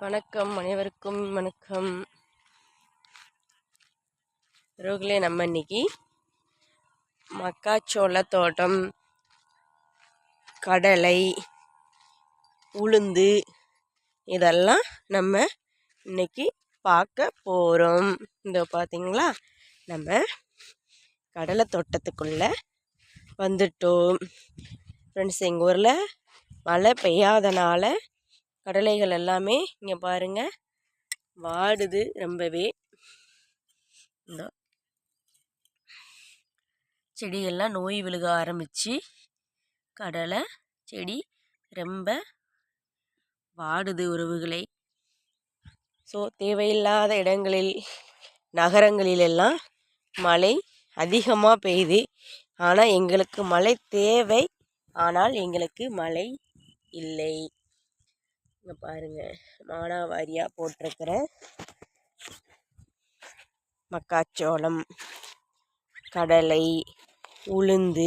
வணக்கம், அனைவருக்கும் வணக்கம். ரோகிலே நம்ம இன்னைக்கு மக்காச்சோள தோட்டம், கடலை, உளுந்து இதெல்லாம் நம்ம இன்னைக்கு பார்க்க போகிறோம். இந்த பார்த்தீங்களா, நம்ம கடலை தோட்டத்துக்குள்ளே வந்துட்டோம். ஃப்ரெண்ட்ஸ், எங்கள் ஊரில் மழை பெய்யாதனால கடலைகள் எல்லாமே இங்கே பாருங்கள் வாடுது ரொம்பவே. இந்த செடியெல்லாம் நோய் விழுக ஆரம்பித்து கடலை செடி ரொம்ப வாடுது உறவுகளை. ஸோ தேவையில்லாத இடங்களில் நகரங்களிலெல்லாம் மழை அதிகமாக பெய்யுது. ஆனால் எங்களுக்கு மழை தேவை, ஆனால் எங்களுக்கு மழை இல்லை. இங்கே பாருங்கள், மானாவாரியாக போட்டிருக்கிற மக்காச்சோளம், கடலை, உளுந்து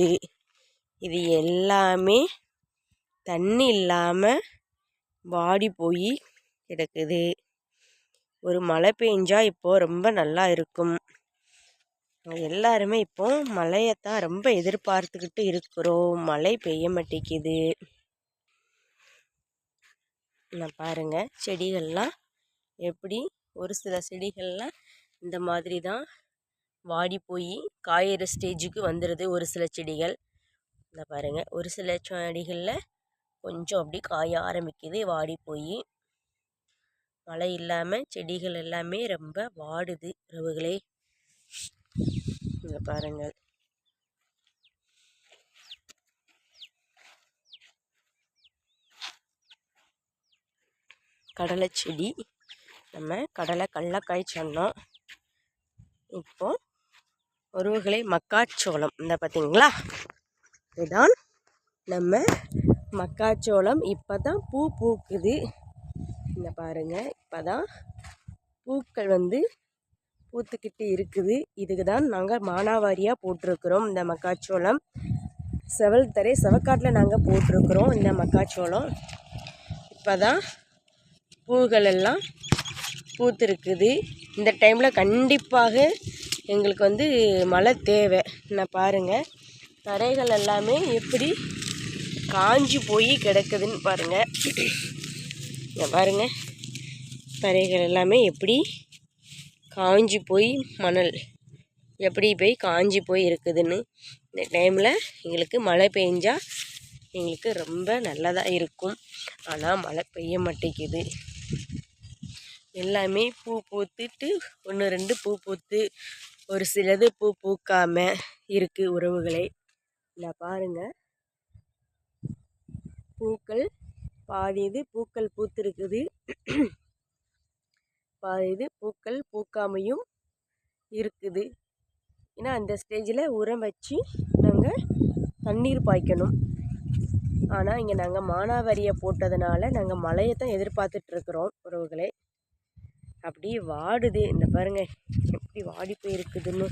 இது எல்லாமே தண்ணி இல்லாமல் வாடி போய் கிடக்குது. ஒரு மழை பெஞ்சா இப்போது ரொம்ப நல்லா இருக்கும். எல்லாருமே இப்போ மழையத்தான் ரொம்ப எதிர்பார்த்துக்கிட்டு இருக்கிறோம். மழை பெய்ய மாட்டேங்குது. நான் பாருங்கள், செடிகள்லாம் எப்படி ஒரு சில செடிகள்லாம் இந்த மாதிரி தான் வாடி போய் காயிற ஸ்டேஜுக்கு வந்துடுது. ஒரு சில செடிகள் இந்த பாருங்கள், ஒரு சில செடிகளில் கொஞ்சம் அப்படி காய ஆரம்பிக்குது வாடி போய். மழை இல்லாமல் செடிகள் எல்லாமே ரொம்ப வாடுது உறவுகளே. இங்கே பாருங்கள், கடலை செடி, நம்ம கடலைக்காய் சொன்னோம். இப்போ உறவுகளை மக்காச்சோளம் இந்த பார்த்தீங்களா, இதுதான் நம்ம மக்காச்சோளம். இப்போ தான் பூ பூக்குது. இந்த பாருங்கள், இப்போ தான் பூக்கள் பூத்துக்கிட்டு இருக்குது. இதுக்கு தான் நாங்கள் மானாவாரியாக போட்டிருக்கிறோம். இந்த மக்காச்சோளம் செவக்காட்டில் நாங்கள் போட்டிருக்கிறோம். இந்த மக்காச்சோளம் இப்போ தான் பூக்கள் எல்லாம் பூத்துருக்குது. இந்த டைமில் கண்டிப்பாக எங்களுக்கு மழை தேவை. நான் பாருங்கள், தரைகள் எல்லாமே எப்படி காஞ்சி போய் கிடக்குதுன்னு பாருங்கள். இங்கே பாருங்கள், தரைகள் எல்லாமே எப்படி காஞ்சி போய் மணல் எப்படி போய் காஞ்சி போய் இருக்குதுன்னு. இந்த டைமில் எங்களுக்கு மழை பெஞ்சால் எங்களுக்கு ரொம்ப நல்லதாக இருக்கும். ஆனால் மழை பெய்ய மாட்டேங்குது. எல்லாமே பூ பூத்துட்டு ஒன்று ரெண்டு பூ பூத்து ஒரு சிலது பூ பூக்காமல் இருக்குது உறவுகளை. நான் பாருங்கள், பூக்கள் பாதி இது பூக்கள் பூத்துருக்குது, பாதி இது பூக்கள் பூக்காமையும் இருக்குது. ஏன்னா அந்த ஸ்டேஜில் உரம் வச்சு நாங்கள் தண்ணீர் பாய்க்கணும். ஆனால் இங்கே நாங்கள் மானாவாரியை போட்டதுனால நாங்கள் மழையை தான் எதிர்பார்த்துட்ருக்குறோம் உறவுகளை. அப்படி வாடுது. இந்த பாருங்கள் எப்படி வாடி போயிருக்குதுன்னு.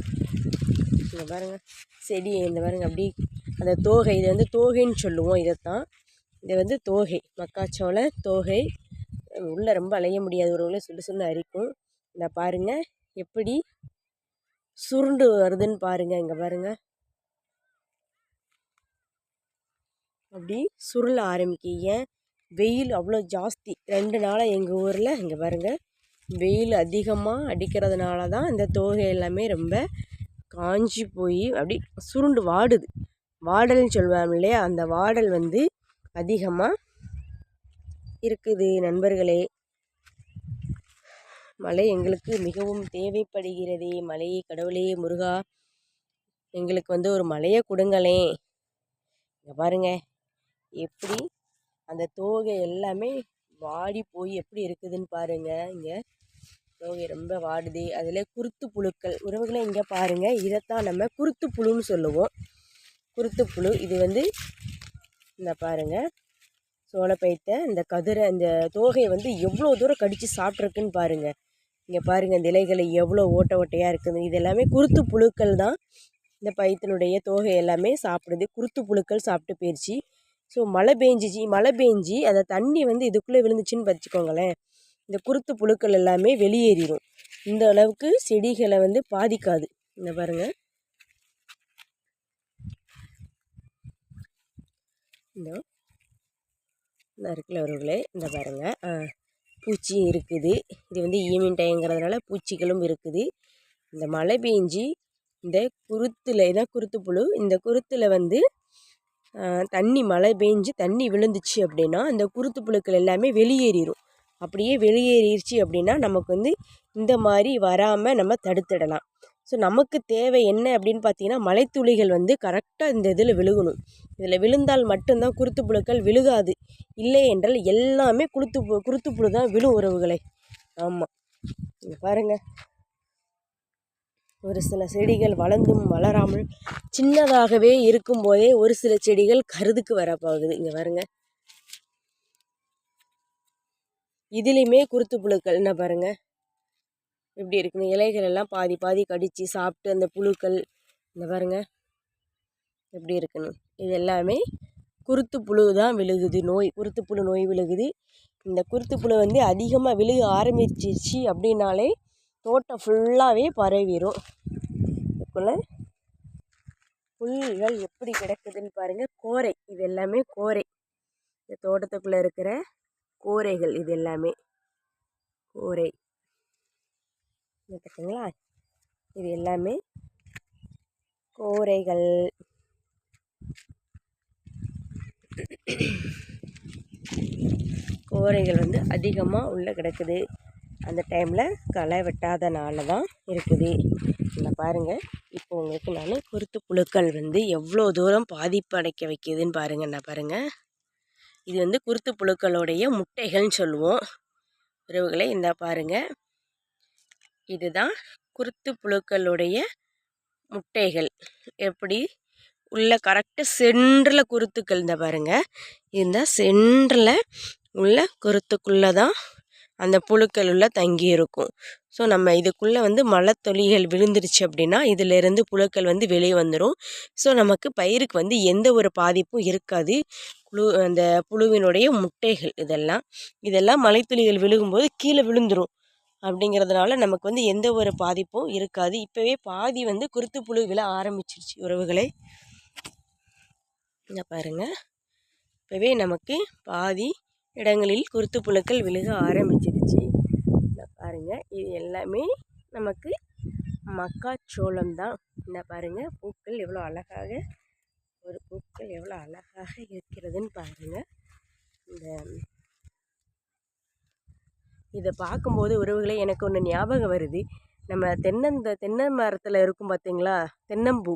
இந்த பாருங்கள் செடி, இந்த பாருங்கள் அப்படி அந்த தோகை, இது தோகைன்னு சொல்லுவோம். இதைத்தான் இது தோகை, மக்காச்சோள தோகை. உள்ளே ரொம்ப அலைய முடியாது, ஒரு சுடு அரிக்கும். இந்த பாருங்கள் எப்படி சுருண்டு வருதுன்னு பாருங்கள். இங்கே பாருங்கள், அப்படி சுருள ஆரம்பிக்க. வெயில் அவ்வளோ ஜாஸ்தி 2 நாளாக எங்கள் ஊரில். இங்கே பாருங்கள், வெயில் அதிகமாக அடிக்கிறதுனால தான் இந்த தோகை எல்லாமே ரொம்ப காஞ்சி போய் அப்படி சுருண்டு வாடுது. வாடல்னு சொல்லுவாங்க இல்லையா, அந்த வாடல் அதிகமாக இருக்குது நண்பர்களே. மழை எங்களுக்கு மிகவும் தேவைப்படுகிறது. மழையை கடவுளே முருகா, எங்களுக்கு ஒரு மழையை கொடுங்களே. இங்கே பாருங்கள் எப்படி அந்த தோகை எல்லாமே வாடி போய் எப்படி இருக்குதுன்னு பாருங்கள். இங்கே தோகை ரொம்ப வாடுது. அதில் குருத்து புழுக்கள் உறவுகளை இங்கே பாருங்கள். இதைத்தான் நம்ம குருத்து புழுன்னு சொல்லுவோம். குருத்து புழு இது இந்த பாருங்கள், சோளப்பயித்தை இந்த கதிரை இந்த தோகையை எவ்வளோ தூரம் கடித்து சாப்பிட்ருக்குன்னு பாருங்கள். இங்கே பாருங்கள், இந்த இலைகளை எவ்வளோ ஓட்டையாக இருக்குது. இது எல்லாமே குருத்து புழுக்கள் தான் இந்த பயித்தினுடைய தோகை எல்லாமே சாப்பிடுது. குருத்து புழுக்கள் சாப்பிட்டு போயிடுச்சு. ஸோ மழை பெஞ்சி அந்த தண்ணி இதுக்குள்ளே விழுந்துச்சின்னு வச்சுக்கோங்களேன். இந்த குருத்து புழுக்கள் எல்லாமே வெளியேறிடும். இந்த அளவுக்கு செடிகளை வந்து பாதிக்காது. இந்த பாருங்கள், இந்த இருக்குல்ல உறவுகளே, இந்த பாருங்கள் பூச்சியும் இருக்குது. இது வந்து ஈவினிங் டைங்கிறதுனால பூச்சிகளும் இருக்குது. இந்த மழை பெஞ்சி இந்த குருத்தில் இதான் குருத்து புழு. இந்த குருத்தில் வந்து தண்ணி மழை பெஞ்சு தண்ணி விழுந்துச்சு அப்படின்னா இந்த குருத்து புழுக்கள் எல்லாமே வெளியேறிடும். அப்படியே வெளியேறிடுச்சு அப்படின்னா நமக்கு வந்து இந்த மாதிரி வராமல் நம்ம தடுத்துடலாம். ஸோ நமக்கு தேவை என்ன அப்படின்னு பார்த்தீங்கன்னா, மழைத்துளிகள் வந்து கரெக்டாக இந்த இதில் விழுகணும். இதில் விழுந்தால் மட்டும்தான் குருத்து புழுக்கள் விழுகாது. இல்லை என்றால் எல்லாமே குருத்து புழு தான் விழும் உறவுகளை. ஆமாம், பாருங்கள், ஒரு சில செடிகள் வளர்ந்தும் வளராமல் சின்னதாகவே இருக்கும்போதே ஒரு சில செடிகள் கருதுக்கு வரப்போகுது. இங்கே பாருங்கள், இதுலேயுமே குருத்து புழுக்கள் என்ன பாருங்கள் எப்படி இருக்குன்னு. இலைகள் எல்லாம் பாதி பாதி கடித்து சாப்பிட்டு அந்த புழுக்கள் இந்த பாருங்கள் எப்படி இருக்குன்னு. இது எல்லாமே குருத்து புழு தான் விழுகுது நோய். குருத்து புழு நோய் விழுகுது. இந்த குருத்து புழு வந்து அதிகமாக விழுக ஆரம்பிச்சிச்சு அப்படின்னாலே தோட்டம் ஃபுல்லாகவே பரவிடும். இதுக்குள்ளே புல்கள் எப்படி கிடக்குதுன்னு பாருங்கள். கோரை, இது எல்லாமே கோரை. இந்த தோட்டத்துக்குள்ளே இருக்கிற கோரைகள் இது எல்லாமே கோரை பார்த்திங்களா. இது எல்லாமே கோரைகள். கோரைகள் வந்து அதிகமாக உள்ளே கிடக்குது. அந்த டைமில் களை வெட்டாதனால தான் இருக்குது. நான் பாருங்கள், இப்போ உங்களுக்கு நான் குருத்து புழுக்கள் வந்து எவ்வளோ தூரம் பாதிப்பு அடைக்க வைக்கிதுன்னு பாருங்கள். நான் பாருங்கள், இது வந்து குருத்து புழுக்களுடைய முட்டைகள்னு சொல்லுவோம் உறவுகளை. இந்த பாருங்கள், இதுதான் குருத்து புழுக்களுடைய முட்டைகள். எப்படி உள்ள கரெக்டாக சென்டரில் குருத்துக்கள். இந்த பாருங்கள், இந்த சென்டரில் உள்ள குருத்துக்குள்ளே தான் அந்த புழுக்கள் உள்ள தங்கி இருக்கும். ஸோ நம்ம இதுக்குள்ளே வந்து மழை துளிகள் விழுந்துருச்சு அப்படின்னா இதிலேருந்து புழுக்கள் வந்து வெளியே வந்துடும். ஸோ நமக்கு பயிருக்கு வந்து எந்த ஒரு பாதிப்பும் இருக்காது. அந்த புழுவினுடைய முட்டைகள் இதெல்லாம் மழைத்துளிகள் விழுகும்போது கீழே விழுந்துடும். அப்படிங்கிறதுனால நமக்கு வந்து எந்த ஒரு பாதிப்பும் இருக்காது. இப்போவே பாதி வந்து குருத்து புழு விழ ஆரம்பிச்சிருச்சு உறவுகளை. இங்கே பாருங்கள், இப்போவே நமக்கு பாதி இடங்களில் குருத்து புழுக்கள் விழுக ஆரம்பிச்சிருச்சு. இந்த பாருங்கள், இது எல்லாமே நமக்கு மக்காச்சோளம் தான். இந்த பாருங்கள், பூக்கள் எவ்வளோ அழகாக, ஒரு பூக்கள் எவ்வளோ அழகாக இருக்கிறதுன்னு பாருங்கள். இதை பார்க்கும்போது உறவுகளை எனக்கு ஒன்று ஞாபகம் வருது. நம்ம தென்னை மரத்தில் இருக்கும் பார்த்திங்களா, தென்னம்பூ.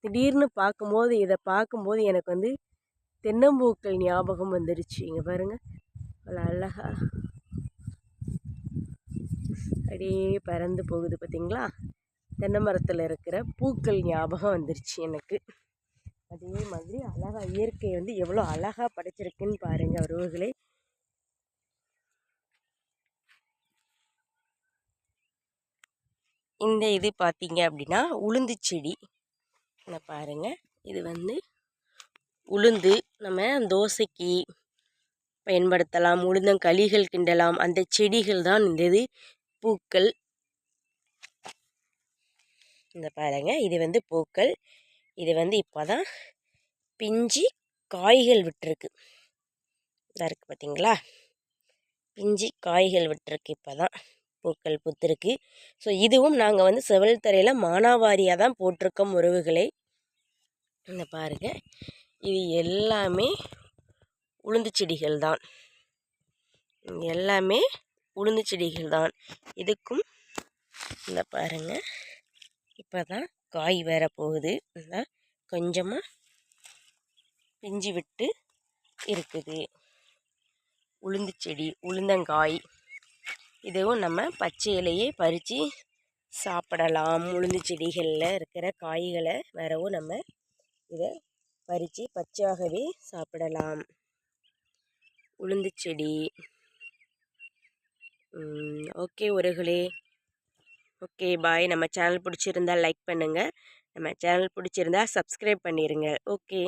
திடீர்னு பார்க்கும்போது இதை பார்க்கும்போது எனக்கு வந்து தென்னம்பூக்கள் ஞாபகம் வந்துடுச்சு. இங்கே பாருங்கள், அவ்வளோ அழகா அப்படியே பறந்து போகுது பார்த்திங்களா. தென்னை மரத்தில் இருக்கிற பூக்கள் ஞாபகம் வந்துருச்சு எனக்கு. அதே மாதிரி அழகாக இயற்கை வந்து எவ்வளோ அழகாக படைச்சிருக்குன்னு பாருங்கள் உறவுகளே. இந்த இது பார்த்தீங்க அப்படின்னா உளுந்து செடி. பாருங்கள், இது வந்து உளுந்து நம்ம தோசைக்கு பயன்படுத்தலாம், உளுந்தங்களிகள் கிண்டலாம். அந்த செடிகள் தான் இந்த இது பூக்கள். இந்த பாருங்கள், இது வந்து பூக்கள். இது வந்து இப்போ தான் பிஞ்சு காய்கள் விட்டுருக்கு. இதாக இருக்குது பார்த்தீங்களா, பிஞ்சு காய்கள் விட்டுருக்கு. இப்போ தான் பூக்கள் பூத்திருக்கு. ஸோ இதுவும் நாங்கள் வந்து செவல் தரையில் மானாவாரியாக தான் போட்டிருக்கோம் உறவுகளை. இந்த பாருங்கள், இது எல்லாமே உளுந்து செடிகள் தான். எல்லாமே உளுந்து செடிகள் தான். இதுக்கும் இந்த பாருங்கள், இப்போ தான் காய் வேற போகுது. இந்த கொஞ்சமாக பிஞ்சு விட்டு இருக்குது. உளுந்து செடி, உளுந்தங்காய். இதுவும் நம்ம பச்சை இலையே பறித்து சாப்பிடலாம். உளுந்து செடிகளில் இருக்கிற காய்களை வரவும் நம்ம இதை பறித்து பச்சையாகவே சாப்பிடலாம். உளுந்து செடி. ஓகே உறவுகளே, ஓகே பாய். நம்ம சேனல் பிடிச்சிருந்தால் லைக் பண்ணுங்கள். நம்ம சேனல் பிடிச்சிருந்தா சப்ஸ்கிரைப் பண்ணிடுங்க. ஓகே.